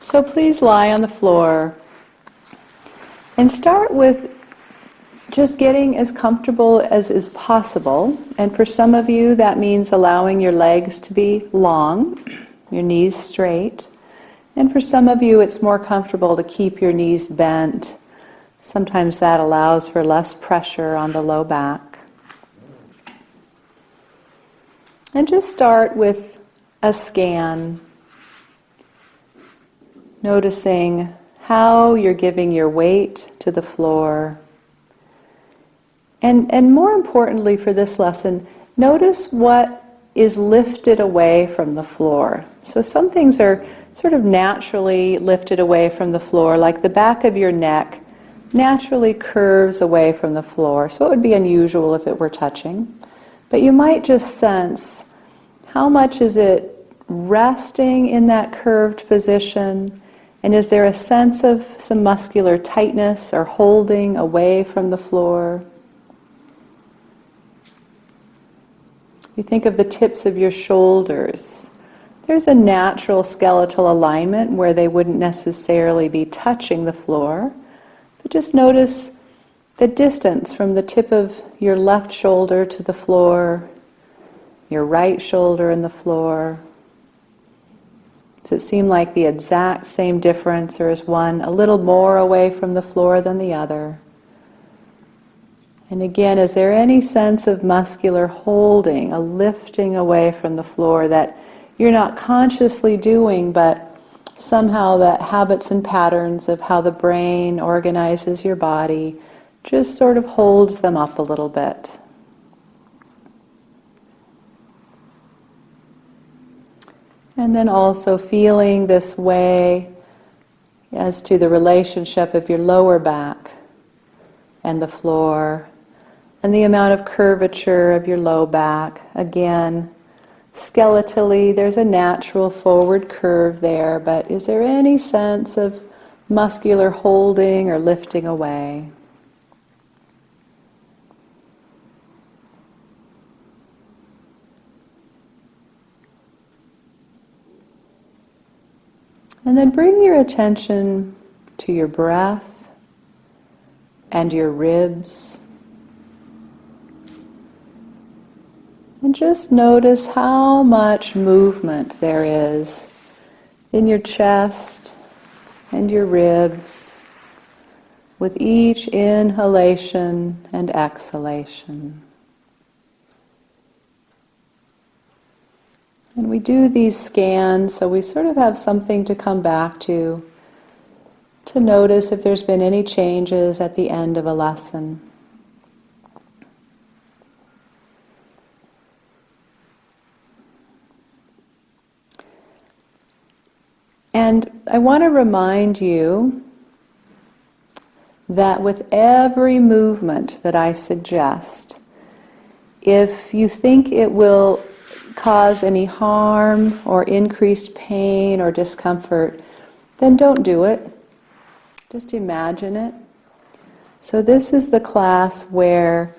So please lie on the floor and start with just getting as comfortable as is possible. And for some of you, that means allowing your legs to be long, your knees straight. And for some of you, it's more comfortable to keep your knees bent. Sometimes that allows for less pressure on the low back. And just start with a scan, noticing how you're giving your weight to the floor. And more importantly for this lesson, notice what is lifted away from the floor. So some things are sort of naturally lifted away from the floor, like the back of your neck naturally curves away from the floor. So it would be unusual if it were touching. But you might just sense how much is it resting in that curved position, and is there a sense of some muscular tightness or holding away from the floor? You think of the tips of your shoulders. There's a natural skeletal alignment where they wouldn't necessarily be touching the floor, but just notice the distance from the tip of your left shoulder to the floor, your right shoulder and the floor. Does it seem like the exact same difference, or is one a little more away from the floor than the other? And again, is there any sense of muscular holding, a lifting away from the floor that you're not consciously doing, but somehow that habits and patterns of how the brain organizes your body just sort of holds them up a little bit? And then also feeling this way as to the relationship of your lower back and the floor, and the amount of curvature of your low back. Again, skeletally, there's a natural forward curve there, but is there any sense of muscular holding or lifting away? And then bring your attention to your breath and your ribs. And just notice how much movement there is in your chest and your ribs with each inhalation and exhalation. And we do these scans so we sort of have something to come back to notice if there's been any changes at the end of a lesson. And I want to remind you that with every movement that I suggest, if you think it will cause any harm or increased pain or discomfort, then don't do it. Just imagine it. So this is the class where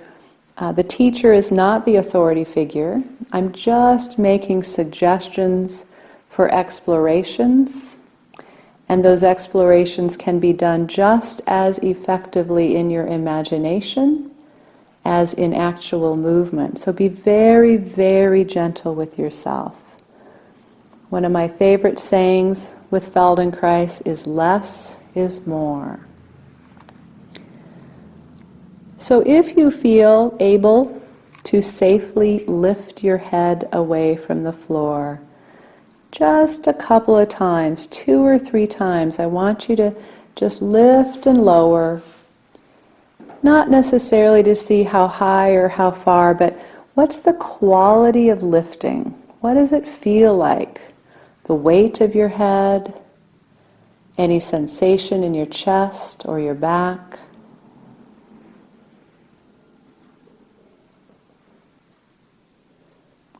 the teacher is not the authority figure. I'm just making suggestions for explorations, and those explorations can be done just as effectively in your imagination as in actual movement. So be very, very gentle with yourself. One of my favorite sayings with Feldenkrais is less is more. So if you feel able to safely lift your head away from the floor, just a couple of times, 2 or 3 times, I want you to just lift and lower. Not necessarily to see how high or how far, but what's the quality of lifting? What does it feel like? The weight of your head? Any sensation in your chest or your back?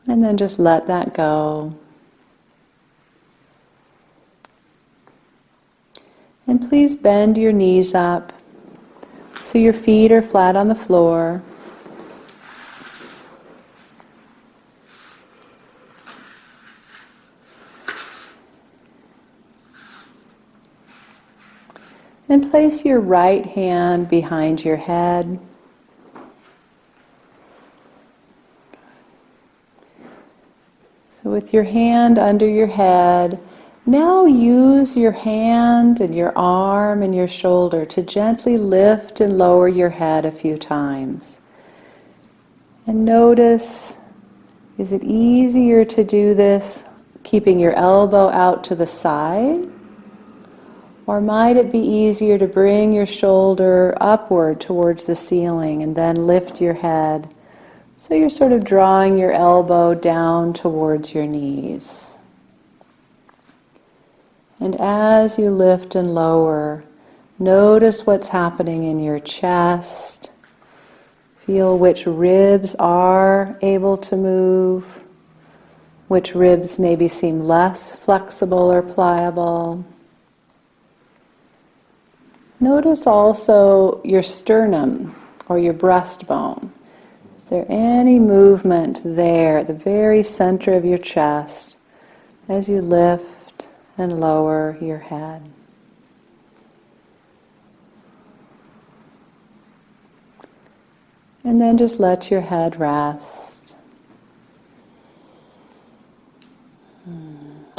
And then just let that go. And please bend your knees up so your feet are flat on the floor. And place your right hand behind your head. So with your hand under your head, now use your hand and your arm and your shoulder to gently lift and lower your head a few times. And notice, is it easier to do this keeping your elbow out to the side? Or might it be easier to bring your shoulder upward towards the ceiling and then lift your head? So you're sort of drawing your elbow down towards your knees. And as you lift and lower, notice what's happening in your chest. Feel which ribs are able to move, which ribs maybe seem less flexible or pliable. Notice also your sternum or your breastbone. Is there any movement there at the very center of your chest as you lift and lower your head? And then just let your head rest.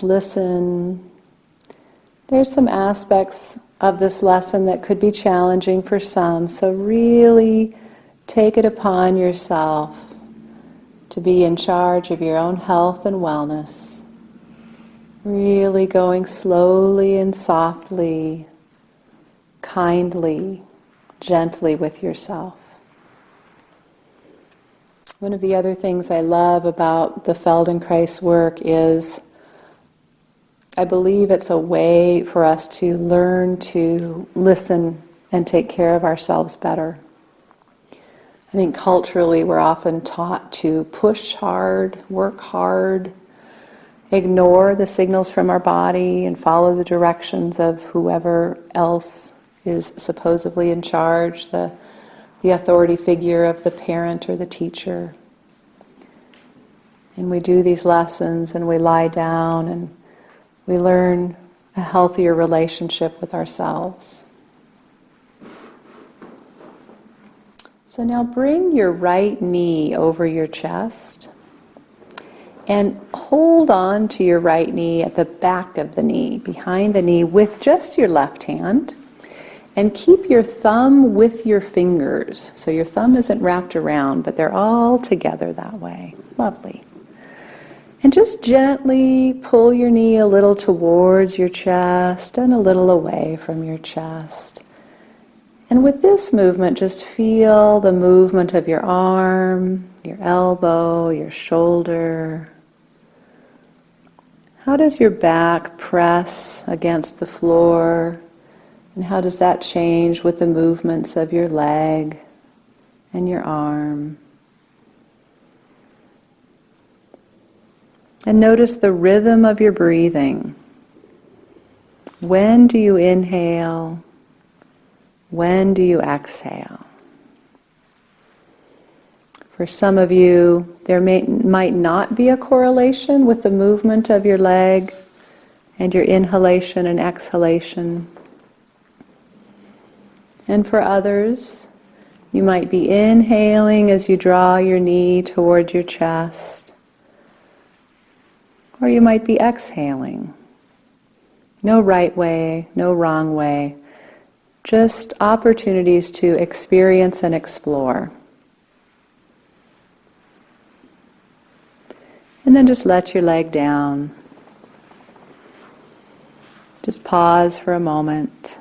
Listen. There's some aspects of this lesson that could be challenging for some, so really take it upon yourself to be in charge of your own health and wellness. Really going slowly and softly, kindly, gently with yourself. One of the other things I love about the Feldenkrais work is I believe it's a way for us to learn to listen and take care of ourselves better. I think culturally we're often taught to push hard, work hard, ignore the signals from our body and follow the directions of whoever else is supposedly in charge, the authority figure of the parent or the teacher. And we do these lessons and we lie down and we learn a healthier relationship with ourselves. So now bring your right knee over your chest and hold on to your right knee at the back of the knee, behind the knee, with just your left hand. And keep your thumb with your fingers. So your thumb isn't wrapped around, but they're all together that way. Lovely. And just gently pull your knee a little towards your chest and a little away from your chest. And with this movement, just feel the movement of your arm, your elbow, your shoulder. How does your back press against the floor? And how does that change with the movements of your leg and your arm? And notice the rhythm of your breathing. When do you inhale? When do you exhale? For some of you, there might not be a correlation with the movement of your leg and your inhalation and exhalation. And for others, you might be inhaling as you draw your knee toward your chest. Or you might be exhaling. No right way, no wrong way. Just opportunities to experience and explore. And then just let your leg down. Just pause for a moment.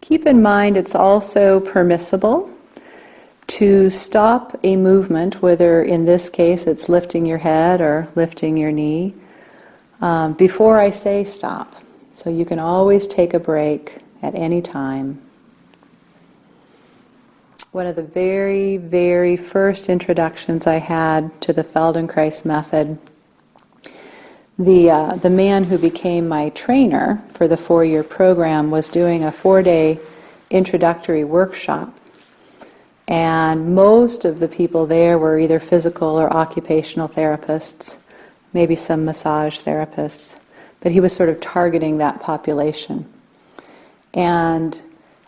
Keep in mind it's also permissible to stop a movement, whether in this case it's lifting your head or lifting your knee, before I say stop. So you can always take a break at any time. One of the very, very first introductions I had to the Feldenkrais method, the man who became my trainer for the 4-year program was doing a 4-day introductory workshop. And most of the people there were either physical or occupational therapists, maybe some massage therapists. But he was sort of targeting that population. And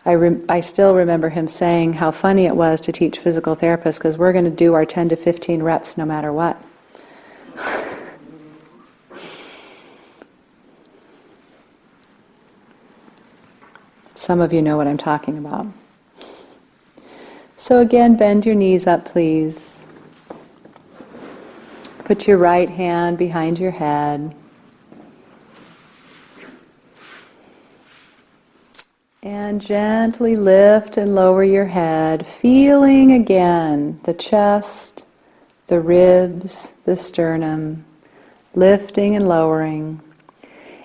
I still remember him saying how funny it was to teach physical therapists because we're going to do our 10 to 15 reps no matter what. Some of you know what I'm talking about. So again, bend your knees up, please. Put your right hand behind your head. And gently lift and lower your head, feeling again the chest, the ribs, the sternum, lifting and lowering.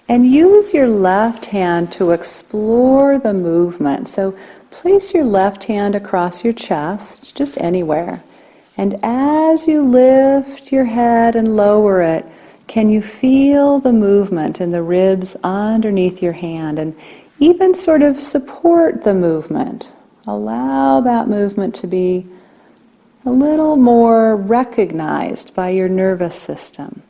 And use your left hand to explore the movement. So place your left hand across your chest, just anywhere. And as you lift your head and lower it, can you feel the movement in the ribs underneath your hand? And even sort of support the movement. Allow that movement to be a little more recognized by your nervous system.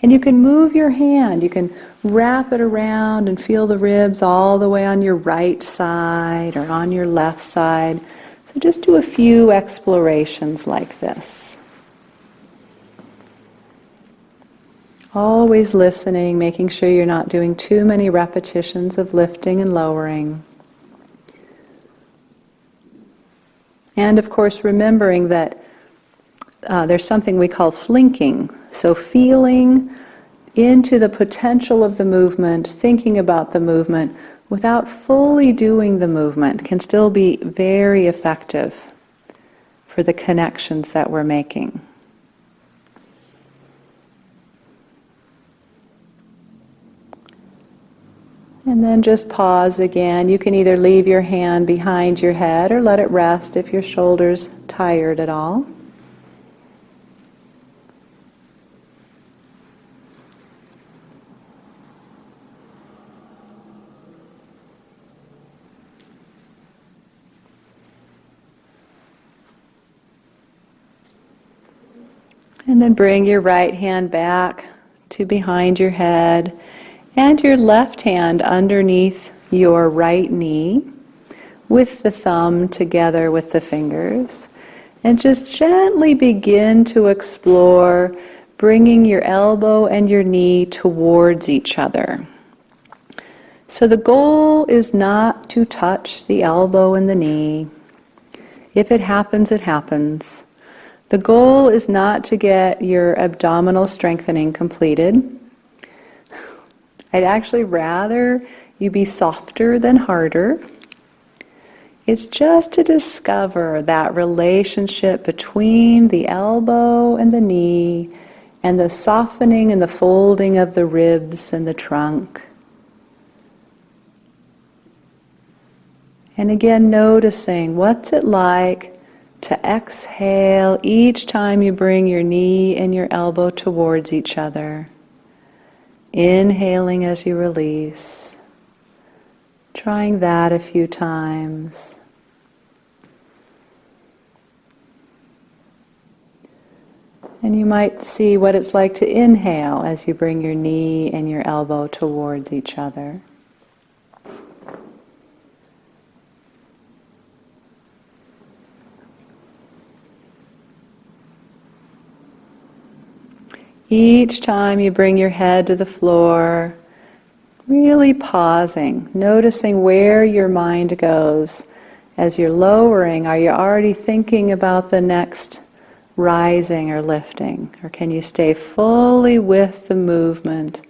And you can move your hand, you can wrap it around and feel the ribs all the way on your right side or on your left side. So just do a few explorations like this. Always listening, making sure you're not doing too many repetitions of lifting and lowering. And of course, remembering that there's something we call flinking. So feeling into the potential of the movement, thinking about the movement, without fully doing the movement can still be very effective for the connections that we're making. And then just pause again. You can either leave your hand behind your head or let it rest if your shoulder's tired at all. And then bring your right hand back to behind your head and your left hand underneath your right knee with the thumb together with the fingers. And just gently begin to explore bringing your elbow and your knee towards each other. So the goal is not to touch the elbow and the knee. If it happens, it happens. The goal is not to get your abdominal strengthening completed. I'd actually rather you be softer than harder. It's just to discover that relationship between the elbow and the knee and the softening and the folding of the ribs and the trunk. And again, noticing what's it like to exhale each time you bring your knee and your elbow towards each other. Inhaling as you release. Trying that a few times. And you might see what it's like to inhale as you bring your knee and your elbow towards each other. Each time you bring your head to the floor, really pausing, noticing where your mind goes. As you're lowering, are you already thinking about the next rising or lifting? Or can you stay fully with the movement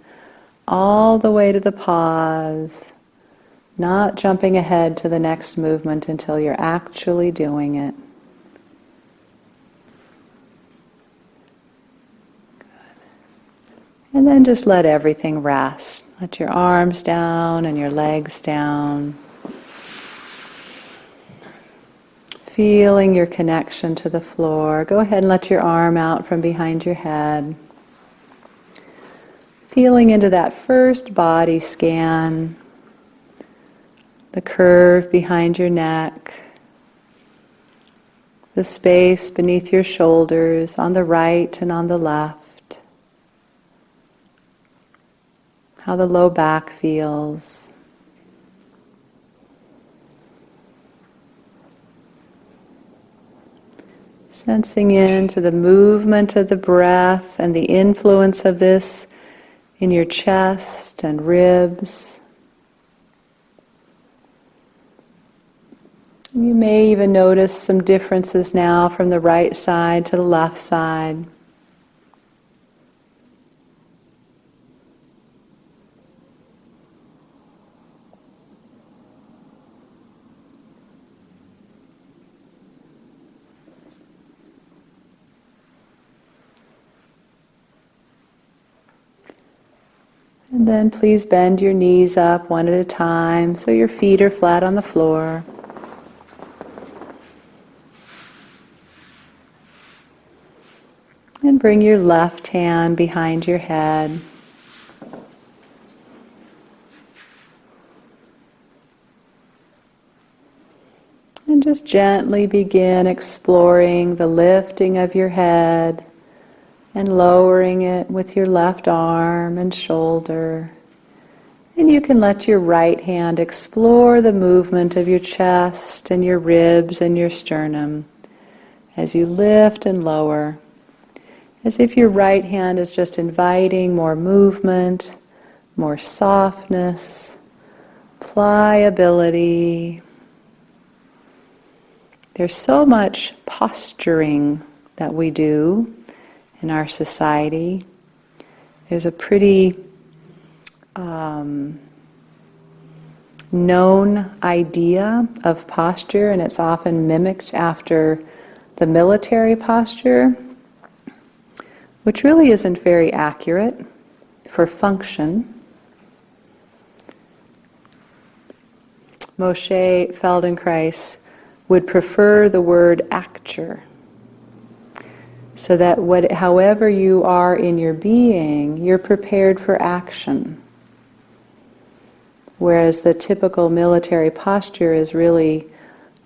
all the way to the pause, not jumping ahead to the next movement until you're actually doing it? And then just let everything rest. Let your arms down and your legs down. Feeling your connection to the floor. Go ahead and let your arm out from behind your head. Feeling into that first body scan. The curve behind your neck. The space beneath your shoulders on the right and on the left. How the low back feels. Sensing into the movement of the breath and the influence of this in your chest and ribs. You may even notice some differences now from the right side to the left side. And then please bend your knees up one at a time so your feet are flat on the floor. And bring your left hand behind your head. And just gently begin exploring the lifting of your head and lowering it with your left arm and shoulder. And you can let your right hand explore the movement of your chest and your ribs and your sternum as you lift and lower, as if your right hand is just inviting more movement, more softness, pliability. There's so much posturing that we do in our society. There's a pretty known idea of posture, and it's often mimicked after the military posture, which really isn't very accurate for function. Moshe Feldenkrais would prefer the word acture, so that however you are in your being, you're prepared for action. Whereas the typical military posture is really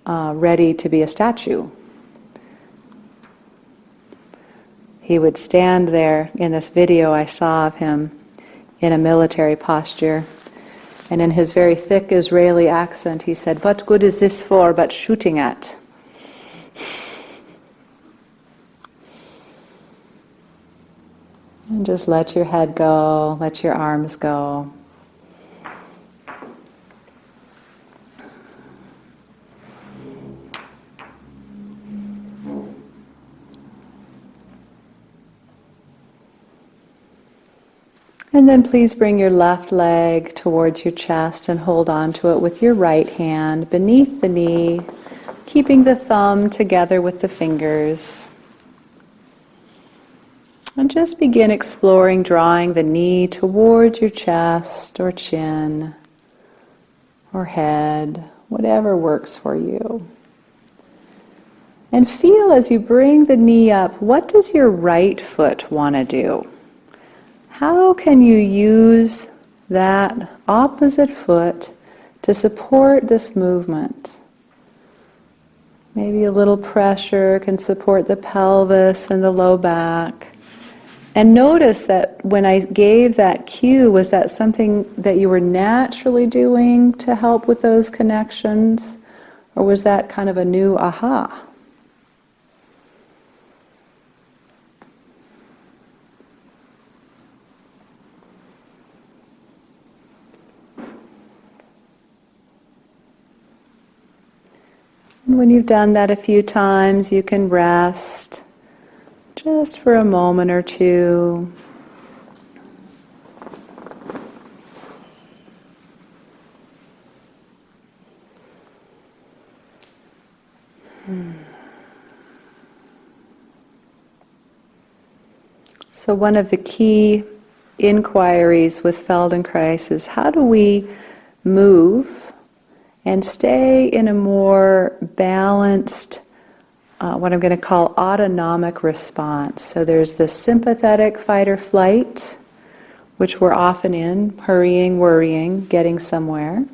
ready to be a statue. He would stand there in this video I saw of him in a military posture, and in his very thick Israeli accent he said, "What good is this for but shooting at?" And just let your head go, let your arms go. And then please bring your left leg towards your chest and hold on to it with your right hand beneath the knee, keeping the thumb together with the fingers. And just begin exploring drawing the knee towards your chest or chin or head, whatever works for you. And feel as you bring the knee up, what does your right foot want to do? How can you use that opposite foot to support this movement? Maybe a little pressure can support the pelvis and the low back. And notice that when I gave that cue, was that something that you were naturally doing to help with those connections? Or was that kind of a new aha? And when you've done that a few times, you can rest just for a moment or two. So one of the key inquiries with Feldenkrais is how do we move and stay in a more balanced, what I'm going to call autonomic response. So there's the sympathetic fight or flight, which we're often in, hurrying, worrying, getting somewhere,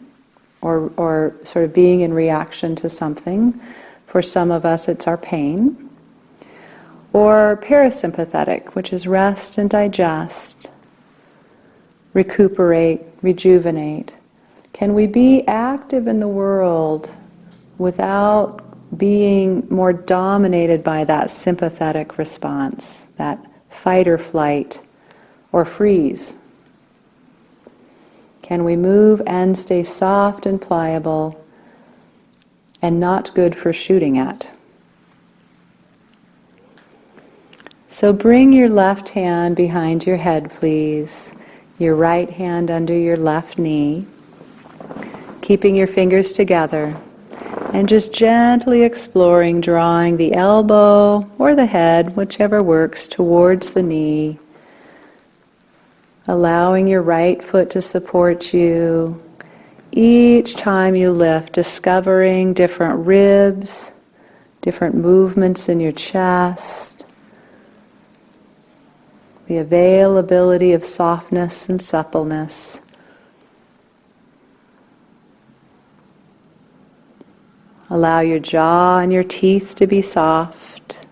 or sort of being in reaction to something. For some of us, it's our pain. Or parasympathetic, which is rest and digest, recuperate, rejuvenate. Can we be active in the world without being more dominated by that sympathetic response, that fight or flight or freeze? Can we move and stay soft and pliable and not good for shooting at? So bring your left hand behind your head, please. Your right hand under your left knee, keeping your fingers together, and just gently exploring, drawing the elbow or the head, whichever works, towards the knee, allowing your right foot to support you. Each time you lift, discovering different ribs, different movements in your chest, the availability of softness and suppleness. Allow your jaw and your teeth to be soft.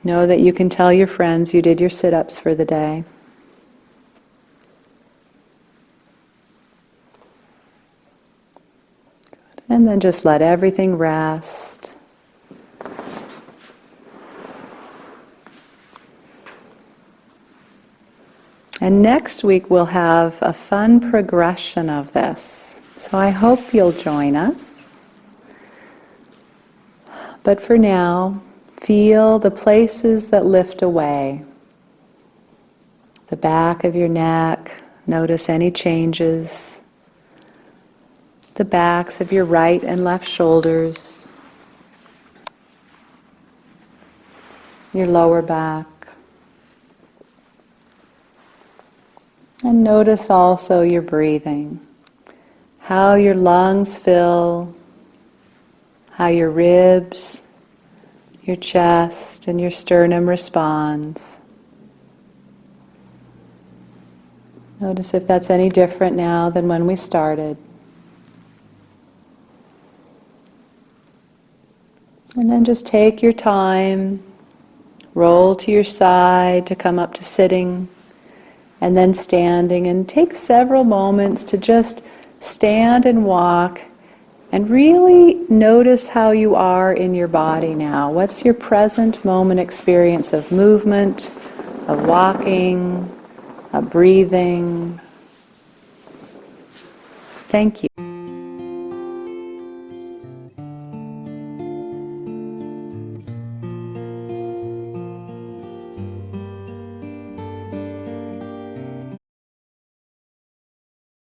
Know that you can tell your friends you did your sit-ups for the day. And then just let everything rest. And next week we'll have a fun progression of this. So I hope you'll join us. But for now, feel the places that lift away. The back of your neck, notice any changes. The backs of your right and left shoulders. Your lower back. And notice also your breathing. How your lungs fill, how your ribs, your chest, and your sternum responds. Notice if that's any different now than when we started. And then just take your time, roll to your side to come up to sitting, and then standing, and take several moments to just stand and walk and really notice how you are in your body now. What's your present moment experience of movement, of walking, of breathing? Thank you.